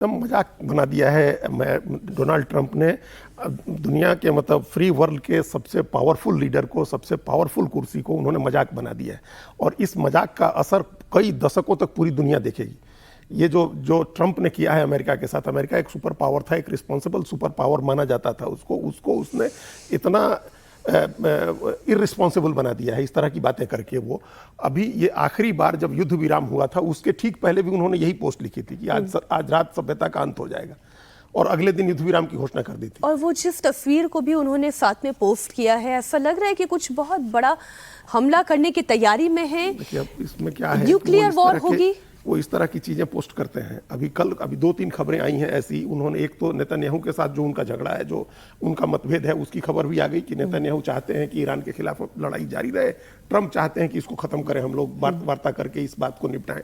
एकदम मजाक बना दिया है डोनाल्ड ट्रंप ने। दुनिया के मतलब फ्री वर्ल्ड के सबसे पावरफुल लीडर को, सबसे पावरफुल कुर्सी को उन्होंने मजाक बना दिया है और इस मजाक का असर कई दशकों तक पूरी दुनिया देखेगी। ये जो ट्रंप ने किया है अमेरिका के साथ, अमेरिका एक सुपर पावर था, एक रिस्पॉन्सिबल सुपर पावर माना जाता था उसको उसने इतना इररिस्पॉन्सिबल बना दिया है इस तरह की बातें करके। वो अभी ये आखिरी बार जब युद्ध विराम हुआ था उसके ठीक पहले भी उन्होंने यही पोस्ट लिखी थी कि आज रात सभ्यता का अंत हो जाएगा और अगले दिन युद्ध विराम की घोषणा कर दी थी। और वो जिस तस्वीर को भी उन्होंने साथ में पोस्ट किया है, ऐसा लग रहा है कि कुछ बहुत बड़ा हमला करने की तैयारी में है। देखिए अब इसमें क्या है, न्यूक्लियर वॉर होगी। वो इस तरह की चीजें पोस्ट करते हैं। अभी 2-3 खबरें आई हैं ऐसी। उन्होंने एक तो नेतन्याहू के साथ जो उनका झगड़ा है, जो उनका मतभेद है, उसकी खबर भी आ गई कि नेतन्याहू चाहते हैं कि ईरान के खिलाफ लड़ाई जारी रहे, ट्रंप चाहते हैं कि इसको खत्म करें, हम लोग वार्ता करके इस बात को निपटाएं।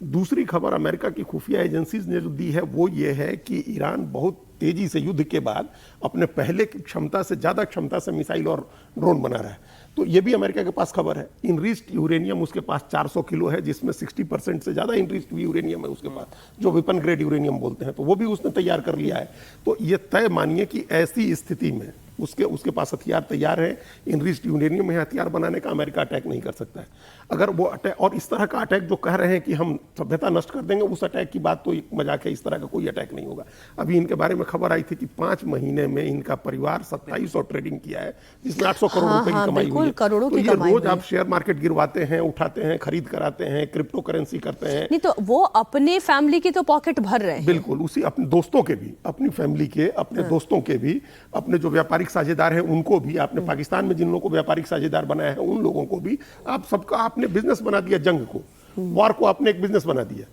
दूसरी खबर अमेरिका की खुफिया एजेंसीज ने जो दी है वो ये है कि ईरान बहुत तेजी से युद्ध के बाद अपने पहले की क्षमता से ज्यादा क्षमता से मिसाइल और ड्रोन बना रहा है। तो ये भी अमेरिका के पास खबर है। इनरिच्ड यूरेनियम उसके पास 400 किलो है, जिसमें 60% से ज्यादा इनरिच्ड यूरेनियम है उसके पास, जो वेपन ग्रेड यूरेनियम बोलते हैं। तो वो भी उसने तैयार कर लिया है। तो ये तय मानिए कि ऐसी स्थिति में उसके पास हथियार तैयार है। इनरिच्ड यूरेनियम में हथियार बनाने का अमेरिका अटैक नहीं कर सकता है। अगर वो अटैक, और इस तरह का अटैक जो कह रहे हैं कि हम सभ्यता नष्ट कर देंगे, उस अटैक की बात तो एक मजाक है। इस तरह का कोई अटैक नहीं होगा। अभी इनके बारे में खबर आई थी कि 5 महीने में इनका परिवार 2700 ट्रेडिंग किया है, जिसमें 800 करोड़ रुपए की कमाई हुई है। करोड़ों तो की ये कमाई रोज आप शेयर मार्केट गिरवाते हैं, उठाते हैं, खरीद कराते हैं, क्रिप्टो करेंसी करते हैं। नहीं तो वो अपने फैमिली की तो पॉकेट भर रहे हैं। बिल्कुल, उसी अपने दोस्तों के भी, अपनी फैमिली के, अपने दोस्तों के भी, अपने जो व्यापारिक साझेदार हैं उनको भी, आपने पाकिस्तान में जिन लोगों को व्यापारिक साझेदार बनाया है उन लोगों को भी, आप सबका आपने बिजनेस बना दिया। जंग को, वॉर को आपने एक बिजनेस बना दिया।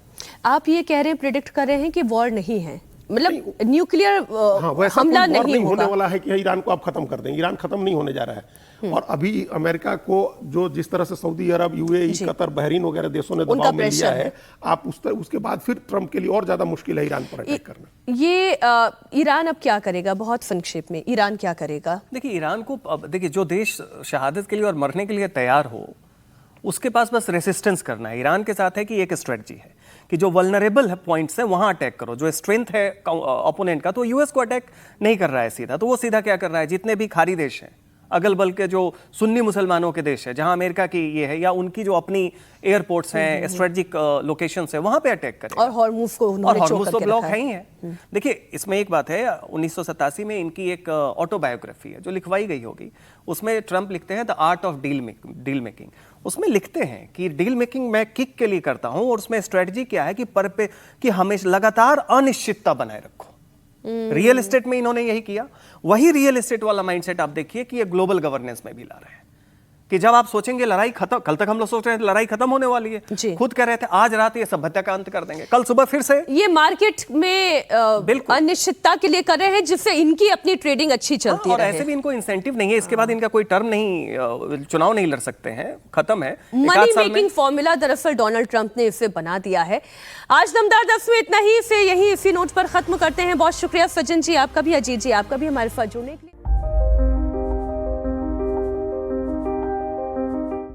आप ये कह रहे हैं, प्रेडिक्ट कर रहे हैं कि वॉर नहीं है, मतलब न्यूक्लियर हमला नहीं होने वाला है कि ईरान को आप खत्म कर देंगे। ईरान खत्म नहीं होने जा रहा है। और अभी अमेरिका को जो जिस तरह से सऊदी अरब, यूएई, कतर, बहरीन वगैरह देशों ने दबाव में लिया है, आप उसके बाद फिर ट्रंप के लिए और ज्यादा मुश्किल है ईरान पर अटैक करना। ये ईरान अब क्या करेगा, बहुत संक्षेप में ईरान क्या करेगा? देखिए ईरान को, देखिए जो देश शहादत के लिए और मरने के लिए तैयार हो, उसके पास बस रेसिस्टेंस करना है। ईरान के साथ है कि एक स्ट्रेटजी है कि जो वल्नरेबल पॉइंट्स है वहां अटैक करो, जो स्ट्रेंथ है ओपोनेंट का। तो यूएस को अटैक नहीं कर रहा है सीधा, तो वो सीधा क्या कर रहा है, जितने भी खाड़ी देश हैं, अगल बगल के जो सुन्नी मुसलमानों के देश है, जहां अमेरिका की ये है, या उनकी जो अपनी एयरपोर्ट्स हैं, स्ट्रेटेजिक लोकेशंस है, वहां पे अटैक करें। और हॉर्मुज को तो ब्लॉक है ही है। देखिए इसमें एक बात है, 1987 में इनकी एक ऑटोबायोग्राफी है जो लिखवाई गई होगी। उसमें ट्रंप लिखते हैं the art of deal making. उसमें लिखते हैं कि डील मेकिंग मैं किक के लिए करता हूं, और उसमें स्ट्रेटजी क्या है कि हमेशा लगातार अनिश्चितता बनाए रखो। रियल एस्टेट में इन्होंने यही किया। वही रियल एस्टेट वाला माइंडसेट आप देखिए कि ये ग्लोबल गवर्नेंस में भी ला रहे हैं कि जब आप सोचेंगे लड़ाई खत्म, कल तक हम लोग सोच रहे थे लड़ाई खत्म होने वाली है, खुद कह रहे थे आज रात ये सभ्यता का अंत कर देंगे, कल सुबह फिर से ये मार्केट में अनिश्चितता के लिए कर रहे हैं, जिससे इनकी अपनी ट्रेडिंग अच्छी चलती है। और ऐसे भी इनको इंसेंटिव नहीं है, इसके बाद इनका कोई टर्म नहीं, चुनाव नहीं लड़ सकते हैं, खत्म है। मनी मेकिंग फॉर्मूला दरअसल डोनाल्ड ट्रंप ने इसे बना दिया है। आज दमदार 10 में इतना ही, इसी नोट पर खत्म करते हैं। बहुत शुक्रिया सचिन जी आपका भी, अजीत जी आपका भी हमारे साथ जुड़ने के लिए।